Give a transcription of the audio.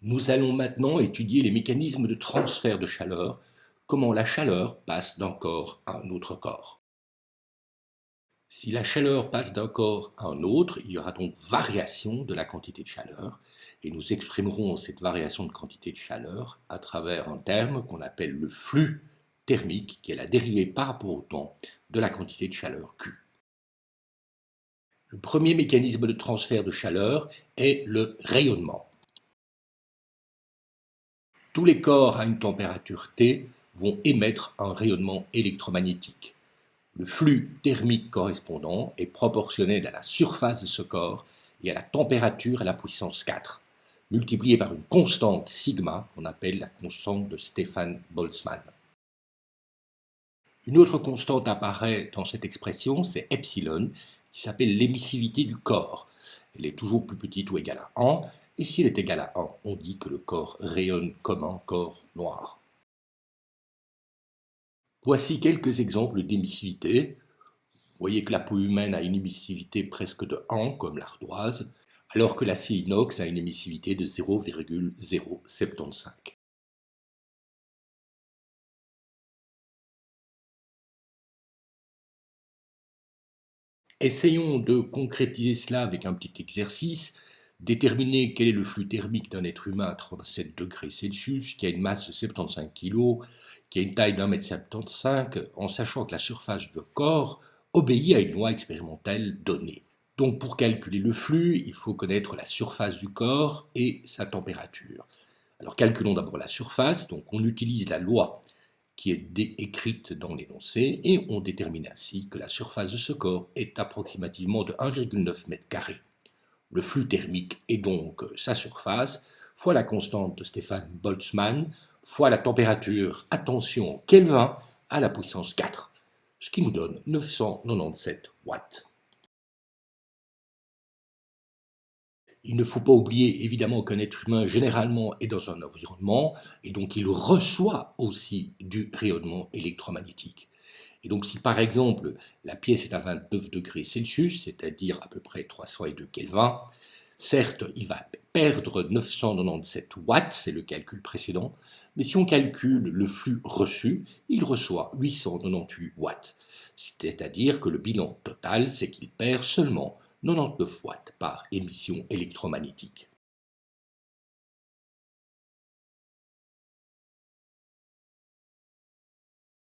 Nous allons maintenant étudier les mécanismes de transfert de chaleur, comment la chaleur passe d'un corps à un autre corps. Si la chaleur passe d'un corps à un autre, il y aura donc variation de la quantité de chaleur, et nous exprimerons cette variation de quantité de chaleur à travers un terme qu'on appelle le flux thermique, qui est la dérivée par rapport au temps de la quantité de chaleur Q. Le premier mécanisme de transfert de chaleur est le rayonnement. Tous les corps à une température T vont émettre un rayonnement électromagnétique. Le flux thermique correspondant est proportionnel à la surface de ce corps et à la température à la puissance 4, multiplié par une constante sigma qu'on appelle la constante de Stefan-Boltzmann. Une autre constante apparaît dans cette expression, c'est epsilon, qui s'appelle l'émissivité du corps. Elle est toujours plus petite ou égale à 1, et si elle est égale à 1, on dit que le corps rayonne comme un corps noir. Voici quelques exemples d'émissivité. Vous voyez que la peau humaine a une émissivité presque de 1, comme l'ardoise, alors que l'acier inox a une émissivité de 0,075. Essayons de concrétiser cela avec un petit exercice. Déterminer quel est le flux thermique d'un être humain à 37 degrés Celsius, qui a une masse de 75 kg, qui a une taille d'1,75 m, en sachant que la surface du corps obéit à une loi expérimentale donnée. Donc pour calculer le flux, il faut connaître la surface du corps et sa température. Alors calculons d'abord la surface, donc on utilise la loi qui est écrite dans l'énoncé, et on détermine ainsi que la surface de ce corps est approximativement de 1,9 m². Le flux thermique est donc sa surface, fois la constante de Stefan-Boltzmann, fois la température, attention, en Kelvin, à la puissance 4, ce qui nous donne 997 watts. Il ne faut pas oublier évidemment qu'un être humain généralement est dans un environnement et donc il reçoit aussi du rayonnement électromagnétique. Et donc si par exemple la pièce est à 29 degrés Celsius, c'est-à-dire à peu près 302 Kelvin, certes il va perdre 997 watts, c'est le calcul précédent, mais si on calcule le flux reçu, il reçoit 898 watts. C'est-à-dire que le bilan total, c'est qu'il perd seulement 99 watts par émission électromagnétique.